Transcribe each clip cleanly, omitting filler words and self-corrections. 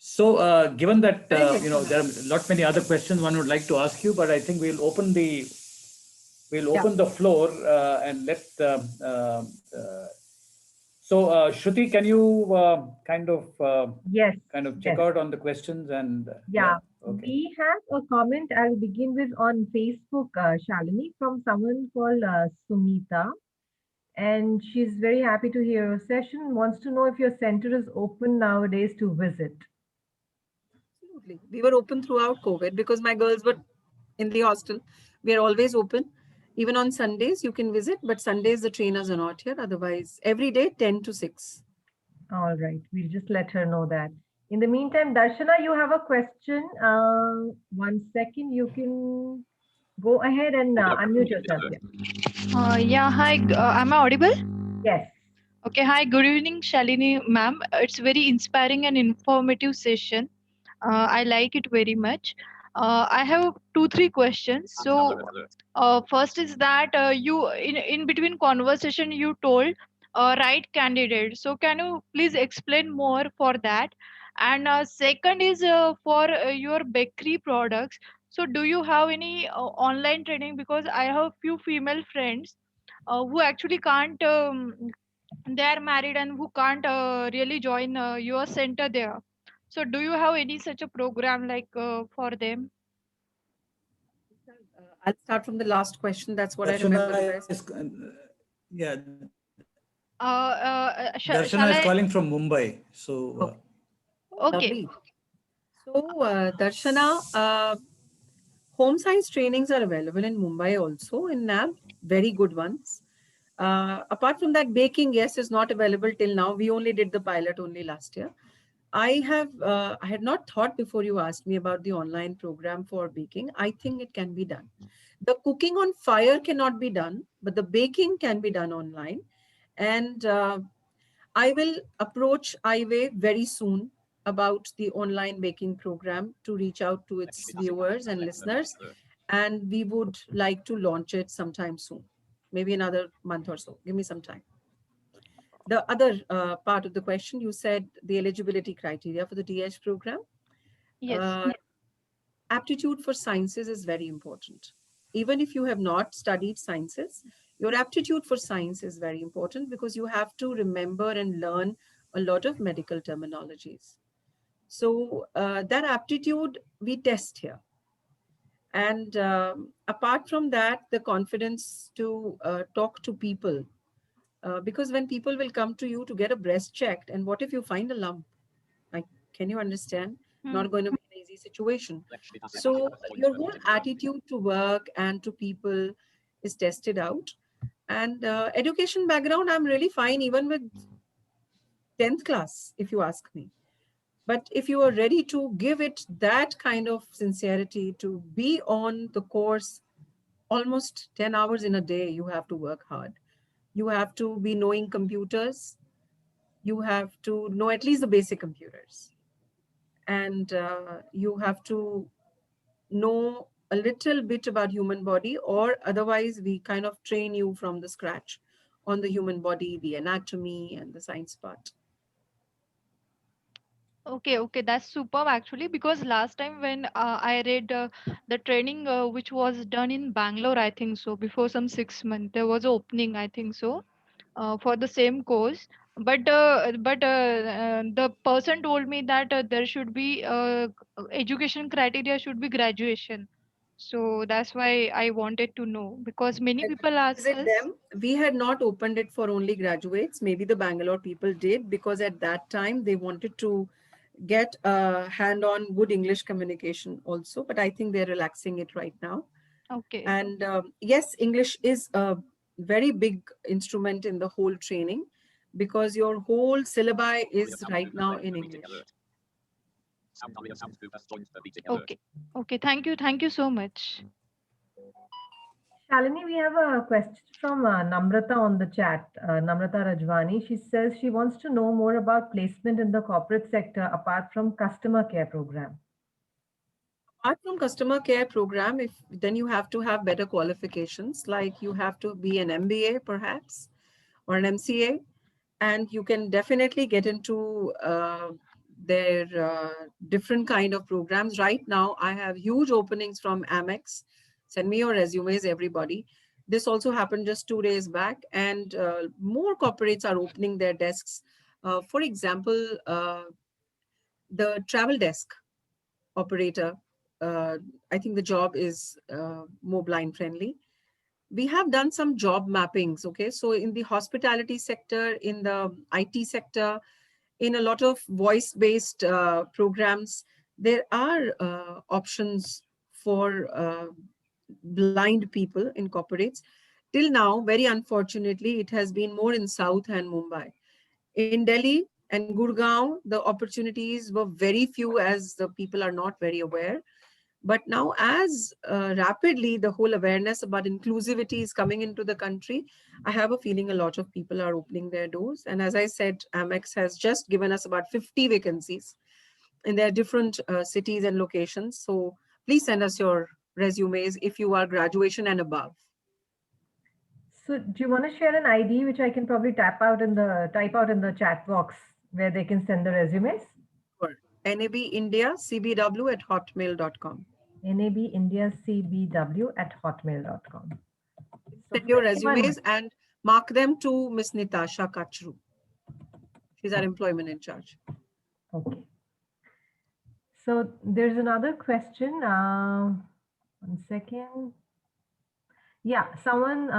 So, given that there are not many other questions one would like to ask you, but I think we'll open the floor and let. So, Shruti, can you Yes, check yes. out on the questions and Yeah, okay. we have a comment. I'll begin with on Facebook, Shalini, from someone called Sumita. And she's very happy to hear your session. Wants to know if your center is open nowadays to visit. Absolutely. We were open throughout COVID because my girls were in the hostel. We are always open. Even on Sundays, you can visit, but Sundays the trainers are not here. Otherwise, every day, 10 to 6. All right, we'll just let her know that. In the meantime, Darshana, you have a question. 1 second, you can go ahead and unmute yourself. Yeah, hi. Am I audible? Yes. Okay, hi. Good evening, Shalini ma'am. It's very inspiring and informative session. I like it very much. I have 2, 3 questions. So, first is that you in between conversation you told right candidate. So, can you please explain more for that? And second is for your bakery products. So, do you have any online training? Because I have few female friends who actually can't they are married and who can't really join your center there. So do you have any such a program like for them? I'll start from the last question. That's what I remember the best. Yeah, Shall Darshana is I? calling from Mumbai. So, Okay. Lovely. So, Darshana, home science trainings are available in Mumbai also, in NAB, very good ones. Apart from that, baking, yes, is not available till now. We only did the pilot only last year. I had not thought before you asked me about the online program for baking. I think it can be done. The cooking on fire cannot be done, but the baking can be done online. And I will approach iWay very soon about the online baking program to reach out to its viewers and listeners. And we would like to launch it sometime soon, maybe another month or so. Give me some time. The other part of the question, you said the eligibility criteria for the DH program. Yes. Aptitude for sciences is very important. Even if you have not studied sciences, your aptitude for science is very important because you have to remember and learn a lot of medical terminologies. So that aptitude we test here. And apart from that, the confidence to talk to people. Because when people will come to you to get a breast checked, and what if you find a lump? Like, can you understand? Not going to be an easy situation. So your whole attitude to work and to people is tested out. And education background, I'm really fine even with 10th class, if you ask me. But if you are ready to give it that kind of sincerity, to be on the course almost 10 hours in a day, you have to work hard. You have to be knowing computers. You have to know at least the basic computers. And you have to know a little bit about human body, or otherwise we kind of train you from the scratch on the human body, the anatomy and the science part. Okay, that's superb actually, because last time when I read the training which was done in Bangalore, I think so, before some 6 months, there was an opening, I think so, for the same course. But the person told me that there should be education criteria should be graduation. So that's why I wanted to know, because many people ask Visit us. them. We had not opened it for only graduates. Maybe the Bangalore people did, because at that time they wanted to get a hand on good English communication also. But I think they're relaxing it right now. Okay. And yes, English is a very big instrument in the whole training, because your whole syllabi is right now in English. Okay. Thank you so much. Shalini, we have a question from Namrata on the chat. Namrata Rajwani. She says she wants to know more about placement in the corporate sector apart from customer care program. Apart from customer care program, then you have to have better qualifications, like you have to be an MBA perhaps, or an MCA, and you can definitely get into their different kind of programs. Right now, I have huge openings from Amex. Send me your resumes, everybody. This also happened just 2 days back, and more corporates are opening their desks. For example, the travel desk operator, I think the job is more blind friendly. We have done some job mappings, okay? So in the hospitality sector, in the IT sector, in a lot of voice-based programs, there are options for blind people in corporates. Till now, very unfortunately, it has been more in South and Mumbai. In Delhi and Gurgaon, the opportunities were very few as the people are not very aware. But now, as rapidly the whole awareness about inclusivity is coming into the country, I have a feeling a lot of people are opening their doors. And as I said, Amex has just given us about 50 vacancies in their different cities and locations. So please send us your resumes if you are graduation and above. So do you want to share an ID which I can probably type out in the chat box where they can send the resumes? Sure. nabindiacbw@hotmail.com. nabindiacbw@hotmail.com. Send your resumes and mark them to Miss Natasha Kachru. She's our employment in charge. Okay. So there's another question. 1 second. Yeah, someone,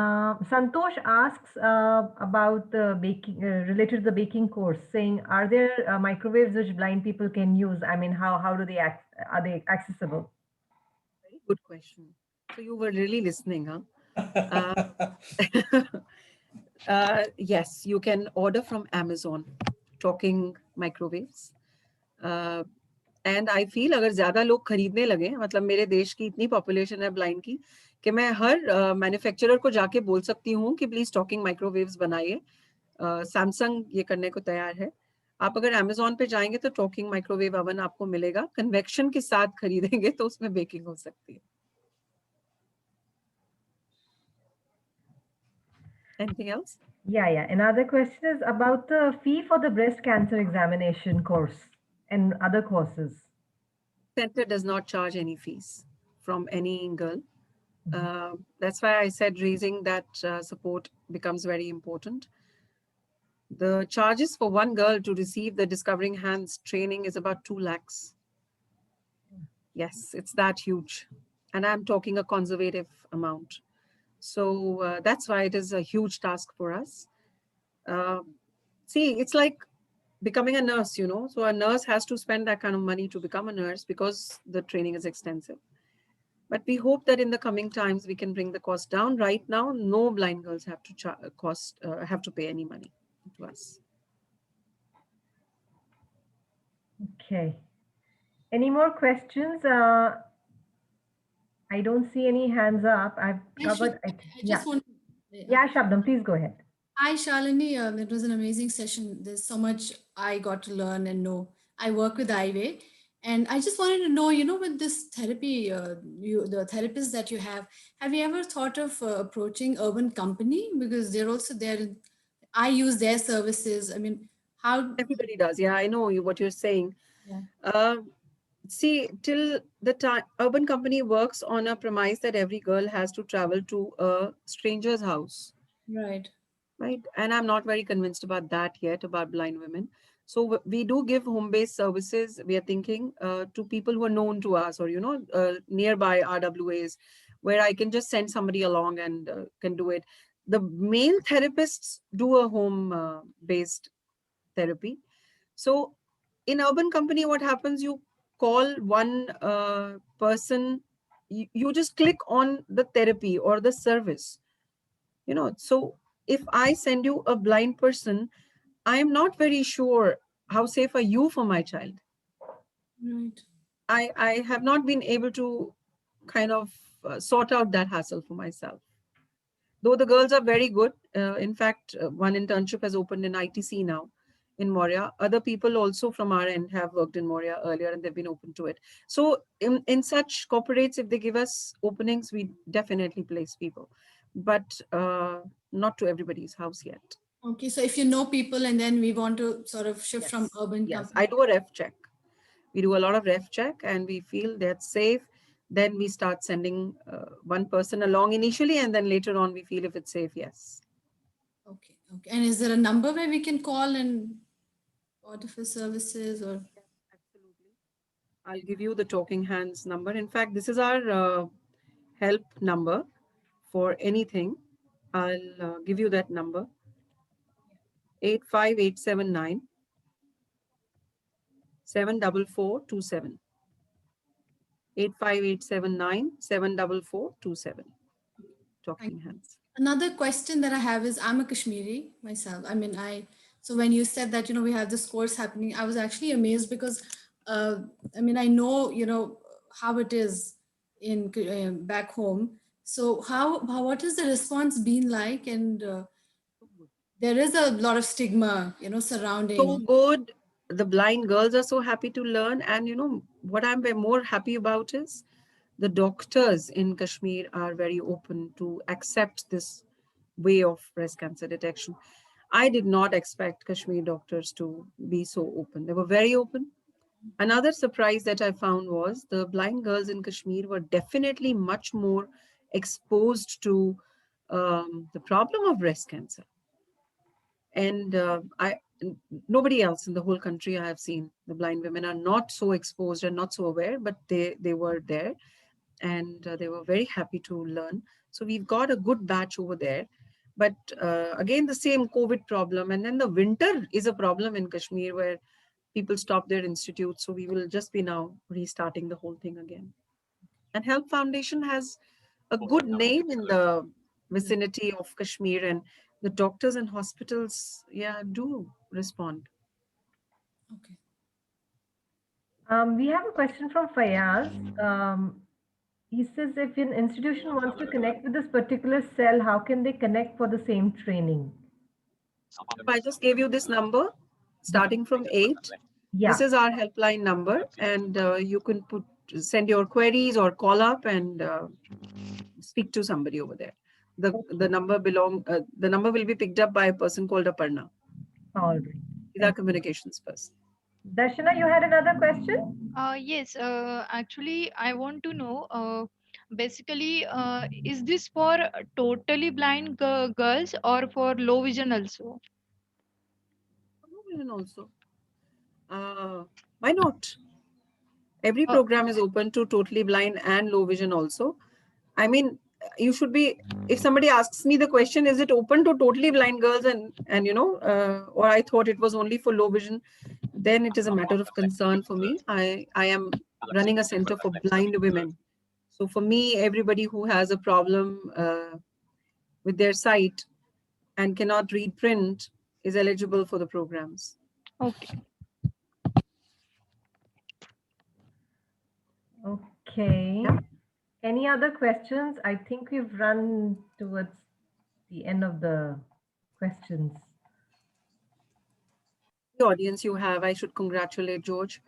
Santosh asks about the baking, related to the baking course, saying, are there microwaves which blind people can use? I mean, how do they are they accessible? Very good question. So you were really listening, huh? Yes, you can order from Amazon talking microwaves. And I feel अगर ज्यादा लोग खरीदने लगे, मतलब मेरे देश की इतनी पॉपुलेशन है ब्लाइंड की कि मैं हर मैन्युफैक्चरर को जाके बोल सकती हूँ कि प्लीज टॉकिंग माइक्रोवेव्स बनाइए. सैमसंग ये करने को तैयार है. आप अगर अमेजोन पे जाएंगे तो टॉकिंग माइक्रोवेव अवन आपको मिलेगा. कन्वेक्शन के साथ खरीदेंगे तो उसमें बेकिंग हो सकती है. Anything else? Yeah. Another question is about the fee for the breast cancer examination course and other courses. Center does not charge any fees from any girl. That's why I said raising that support becomes very important. The charges for one girl to receive the Discovering Hands training is about 2 lakhs. Yes, it's that huge. And I'm talking a conservative amount. So that's why it is a huge task for us. See, it's like becoming a nurse, you know. So a nurse has to spend that kind of money to become a nurse because the training is extensive. But we hope that in the coming times, we can bring the cost down. Right now, no blind girls have to have to pay any money to us. Okay. Any more questions? I don't see any hands up. I've covered. Yeah, Shabnam, please go ahead. Hi, Shalini. It was an amazing session. There's so much I got to learn and know. I work with IWay, and I just wanted to know, you know, with this therapy, the therapists that you have you ever thought of approaching Urban Company? Because they're also there. I use their services. I mean, how? Everybody does. Yeah, I know what you're saying. Yeah. See, till the time Urban Company works on a premise that every girl has to travel to a stranger's house. Right. Right. And I'm not very convinced about that yet, about blind women. So we do give home-based services. We are thinking to people who are known to us or, you know, nearby RWAs, where I can just send somebody along and can do it. The male therapists do a home-based therapy. So in Urban Company, what happens, you call one person, you just click on the therapy or the service, you know. So if I send you a blind person, I am not very sure how safe are you for my child. Right. I have not been able to kind of sort out that hassle for myself. Though the girls are very good. In fact, one internship has opened in ITC now in Moria. Other people also from our end have worked in Moria earlier and they've been open to it. So in such corporates, if they give us openings, we definitely place people. But not to everybody's house yet. Okay, so if you know people and then we want to sort of shift from Yes. urban Yes, company. I do a ref check. We do a lot of ref check and we feel that's safe. Then we start sending one person along initially, and then later on we feel if it's safe, yes. Okay, okay. And is there a number where we can call and order for services or? Absolutely. I'll give you the Talking Hands number. In fact, this is our help number for anything. I'll give you that number. 85879 74427. 85879 74427. Talking Hands. Another question that I have is I'm a Kashmiri myself. I mean, so when you said that, we have this course happening, I was actually amazed because, I mean, I know, how it is in back home. So what has the response been like? And there is a lot of stigma, surrounding. So good. The blind girls are so happy to learn. And what I'm more happy about is the doctors in Kashmir are very open to accept this way of breast cancer detection. I did not expect Kashmir doctors to be so open. They were very open. Another surprise that I found was the blind girls in Kashmir were definitely much more exposed to the problem of breast cancer. And nobody else in the whole country I have seen, the blind women are not so exposed and not so aware, but they were there, and they were very happy to learn. So we've got a good batch over there. But again, the same COVID problem. And then the winter is a problem in Kashmir where people stop their institutes. So we will just be now restarting the whole thing again. And Help Foundation has a good name in the vicinity of Kashmir, and the doctors and hospitals, do respond. Okay. We have a question from Fayaz. He says, if an institution wants to connect with this particular cell, how can they connect for the same training? I just gave you this number starting from 8. Yeah. This is our helpline number, and you can send your queries or call up and speak to somebody over there. The number will be picked up by a person called Aparna. All right. He's our communications person. Darshana, you had another question? Yes, actually, I want to know, basically, is this for totally blind girls or for low vision also? Low vision also. Why not? Every Uh, program is open to totally blind and low vision also. I mean, you should be, if somebody asks me the question, is it open to totally blind girls and or I thought it was only for low vision, then it is a matter of concern for me. I am running a center for blind women. So for me, everybody who has a problem with their sight and cannot read print is eligible for the programs. okay. Okay. Yeah. Any other questions? I think we've run towards the end of the questions. The audience you have, I should congratulate George.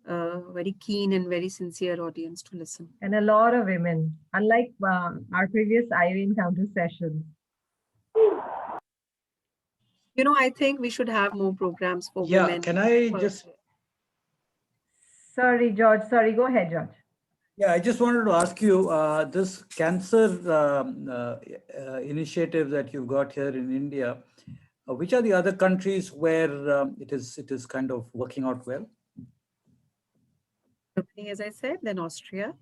Very keen and very sincere audience to listen. And a lot of women, unlike our previous IVA encounter sessions. I think we should have more programs for Yeah, women. can I just... Sorry, George. Sorry, go ahead, George. Yeah, I just wanted to ask you, this cancer initiative that you've got here in India, which are the other countries where it is kind of working out well? Germany, as I said, then Austria,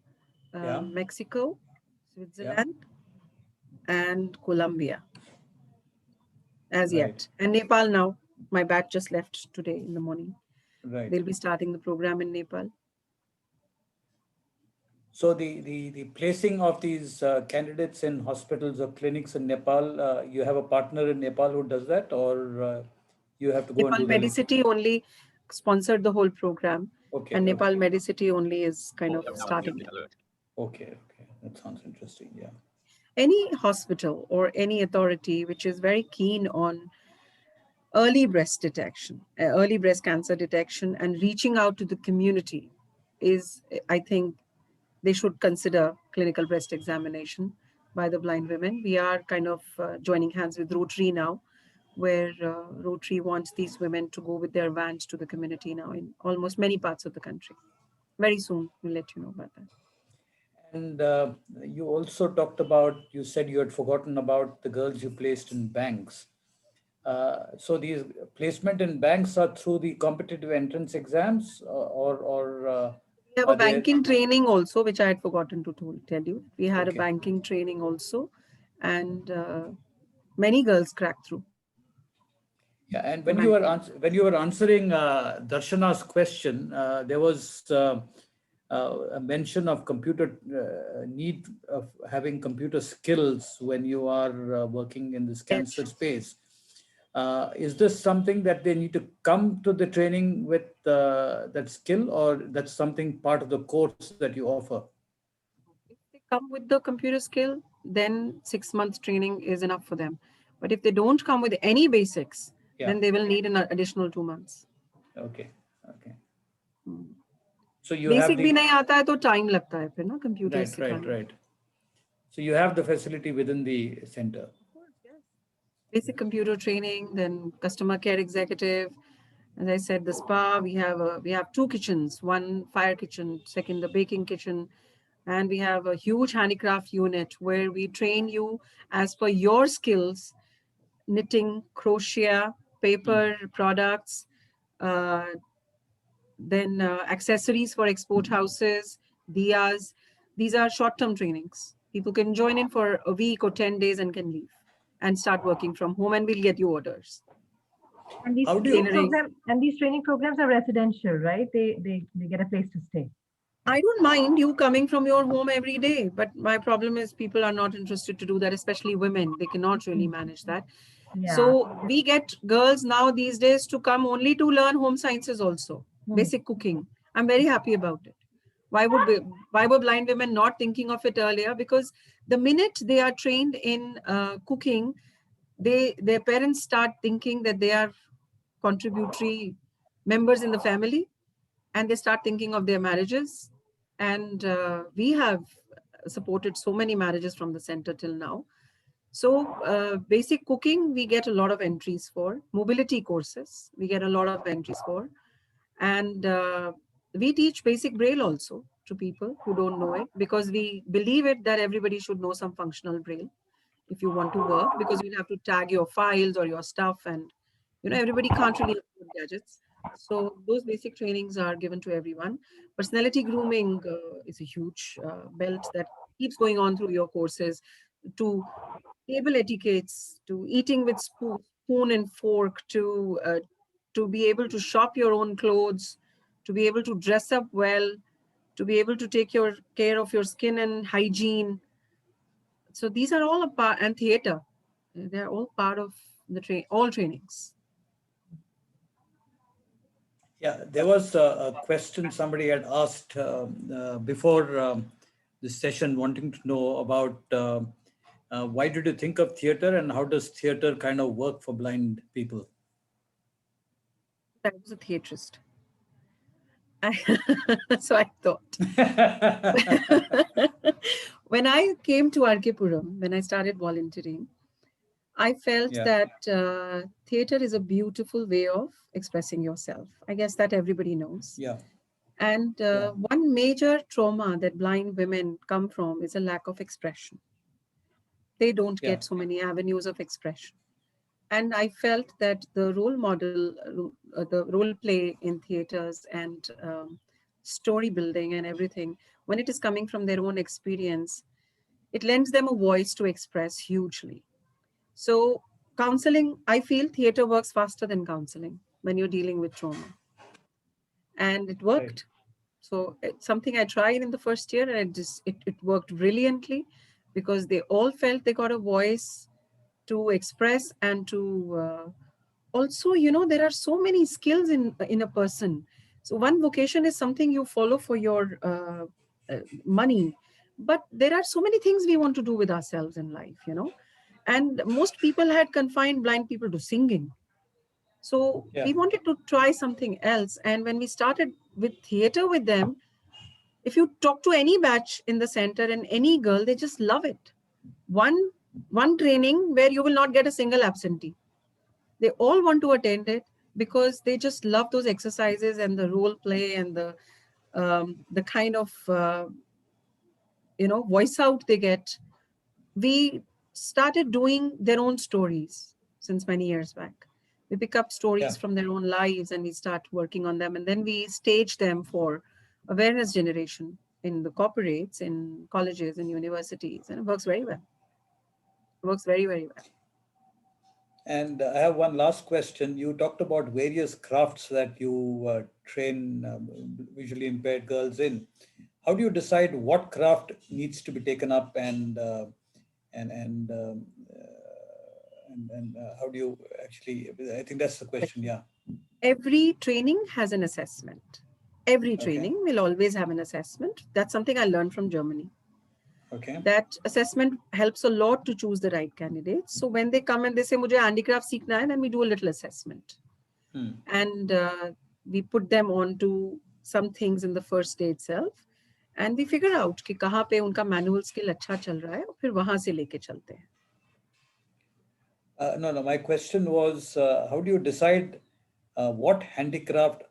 Mexico, Switzerland, and Colombia. As yet. And Nepal now. My batch just left today in the morning. Right. They'll be starting the program in Nepal. So the placing of these candidates in hospitals or clinics in Nepal, you have a partner in Nepal who does that, or you have to go Nepal and do Medicity only sponsored the whole program. Okay. And Nepal Medicity only is kind of starting it. Okay, that sounds interesting. Yeah. Any hospital or any authority which is very keen on early breast detection, early breast cancer detection, and reaching out to the community is, I think, they should consider clinical breast examination by the blind women. We are kind of joining hands with Rotary now, where Rotary wants these women to go with their vans to the community now in almost many parts of the country. Very soon, we'll let you know about that. And you also talked about, you said you had forgotten about the girls you placed in banks. So these placement in banks are through the competitive entrance exams, or We have are a they? banking training also, which I had forgotten to tell you. We had a Okay. banking training also, and many girls cracked through. Yeah, and the when you were banking. when you were answering Darshana's question, there was a mention of computer need of having computer skills when you are working in this Yes. cancer space. Is this something that they need to come to the training with that skill, or that's something part of the course that you offer? If they come with the computer skill, then 6 months training is enough for them. But if they don't come with any basics, Yeah. then they will need an additional 2 months. Okay. Okay. Hmm. So you have Basic भी the नहीं आता है तो time लगता है फिर ना computer right, सिखाने में. right. So you have the facility within the center. Of course, yes. Basic computer training, then customer care executive. As I said, the spa, we have 2 kitchens, one fire kitchen, second the baking kitchen, and we have a huge handicraft unit where we train you as per your skills, knitting, crochet, paper products, uh, then accessories for export houses, diyas. These are short-term trainings. People can join in for a week or 10 days and can leave and start working from home, and we'll get you orders. And these How do training you? programs and these training programs are residential, right? They get a place to stay. I don't mind you coming from your home every day, but my problem is people are not interested to do that, especially women. They cannot really manage that. Yeah. So we get girls now these days to come only to learn home sciences also, basic cooking. I'm very happy about it. Why were blind women not thinking of it earlier? Because the minute they are trained in cooking, their parents start thinking that they are contributory members in the family, and they start thinking of their marriages. And we have supported so many marriages from the center till now. So basic cooking, we get a lot of entries for. Mobility courses, we get a lot of entries for. And we teach basic Braille also to people who don't know it, because we believe it that everybody should know some functional Braille if you want to work, because you'll have to tag your files or your stuff, and everybody can't really afford gadgets. So those basic trainings are given to everyone. Personality grooming is a huge belt that keeps going on through your courses, to table etiquettes, to eating with spoon and fork, to be able to shop your own clothes, to be able to dress up well, to be able to take care of your skin and hygiene. So these are all a part, and theater. They're all part of all trainings. Yeah, there was a question somebody had asked before this session, wanting to know about why did you think of theater, and how does theater kind of work for blind people? I was a theatrist. So I thought. When I came to Arkepuram, when I started volunteering, I felt that theater is a beautiful way of expressing yourself. I guess that everybody knows. Yeah. And one major trauma that blind women come from is a lack of expression. They don't get so many avenues of expression. And I felt that the role model, the role play in theaters and story building and everything, when it is coming from their own experience, it lends them a voice to express hugely. So counseling, I feel theater works faster than counseling when you're dealing with trauma. And it worked. Right. So it's something I tried in the first year, and it worked brilliantly, because they all felt they got a voice to express and to also, there are so many skills in a person. So one vocation is something you follow for your money, but there are so many things we want to do with ourselves in life, and most people had confined blind people to singing. So we wanted to try something else. And when we started with theater with them, if you talk to any batch in the center and any girl, they just love it. One training where you will not get a single absentee. They all want to attend it because they just love those exercises and the role play and the kind of voice out they get. We started doing their own stories since many years back. We pick up stories from their own lives and we start working on them, and then we stage them for awareness generation in the corporates, in colleges and universities, and it works very well. It works very, very well. And I have one last question. You talked about various crafts that you train visually impaired girls in. How do you decide what craft needs to be taken up, and how do you actually? I think that's the question. Yeah. Every training has an assessment. Every training will always have an assessment. That's something I learned from Germany. Okay. That assessment helps a lot to choose the right candidates. So when they come and they say, "Mujhe handicraft seekhna hai," then we do a little assessment. And we put them on to some things in the first day itself. And we figure out कि कहाँ पे उनका manual skill अच्छा चल रहा है, और फिर वहाँ से लेके चलते हैं. No, my question was, how do you decide what handicraft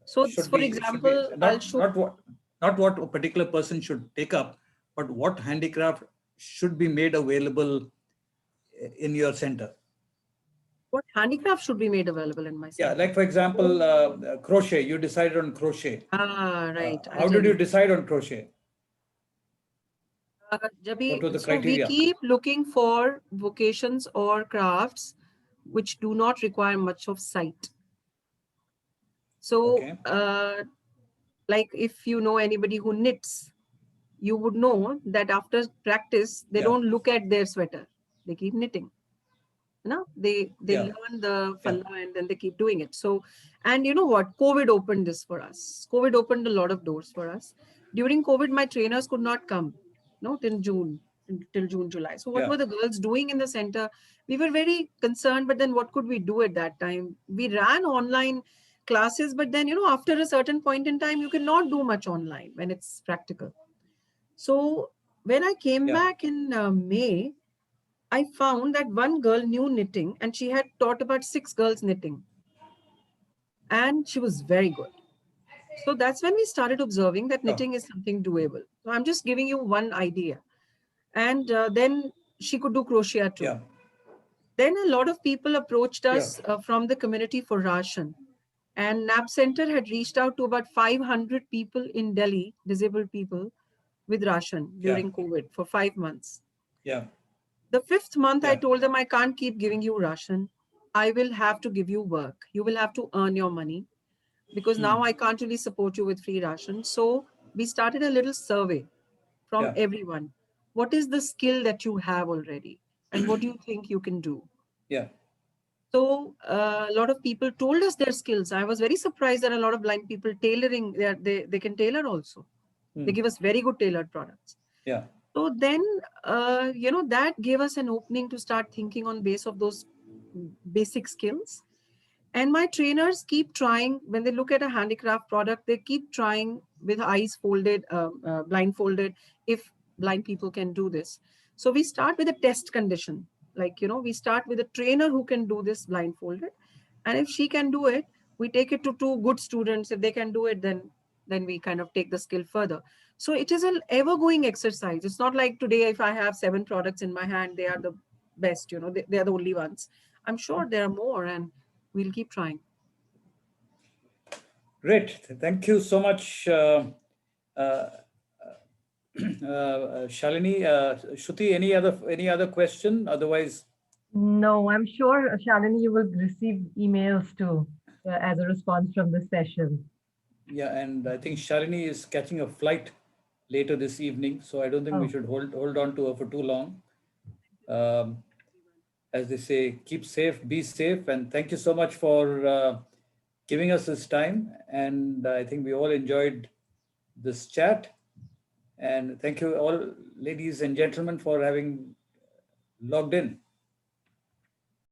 So should for be, example, not what a particular person should take up, but what handicraft should be made available in your center? What handicraft should be made available in my center? Yeah, like for example, crochet. You decided on crochet. Right. How did you decide on crochet? What was the criteria? We keep looking for vocations or crafts which do not require much of sight. So, like if you know anybody who knits, you would know that after practice, they don't look at their sweater. They keep knitting. No, they learn the falla and then they keep doing it. So, and you know what? COVID opened this for us. COVID opened a lot of doors for us. During COVID, my trainers could not come, till June, July. So what were the girls doing in the center? We were very concerned, but then what could we do at that time? We ran online classes, but then, after a certain point in time, you cannot do much online when it's practical. So when I came back in May, I found that one girl knew knitting and she had taught about 6 girls knitting. And she was very good. So that's when we started observing that knitting is something doable. So I'm just giving you one idea. And then she could do crochet too. Yeah. Then a lot of people approached us from the community for ration. And NAB Center had reached out to about 500 people in Delhi, disabled people, with ration during COVID for 5 months. Yeah. The 5th month, I told them, I can't keep giving you ration. I will have to give you work. You will have to earn your money because now I can't really support you with free ration. So we started a little survey from everyone. What is the skill that you have already? And what do you think you can do? Yeah. So a lot of people told us their skills. I was very surprised that a lot of blind people tailoring, they can tailor also. They give us very good tailored products. Yeah. So then, that gave us an opening to start thinking on base of those basic skills. And my trainers keep trying, when they look at a handicraft product, they keep trying with eyes folded, blindfolded, if blind people can do this. So we start with a test condition. Like, we start with a trainer who can do this blindfolded. And if she can do it, we take it to 2 good students. If they can do it, then we kind of take the skill further. So it is an ever-going exercise. It's not like today, if I have 7 products in my hand, they are the best, they are the only ones. I'm sure there are more, and we'll keep trying. Great. Thank you so much, Shalini. Shruti, any other question? Otherwise, no, I'm sure, Shalini, you will receive emails too as a response from this session. Yeah, and I think Shalini is catching a flight later this evening, so I don't think we should hold on to her for too long. As they say, keep safe, be safe, and thank you so much for giving us this time. And I think we all enjoyed this chat. And thank you all, ladies and gentlemen, for having logged in.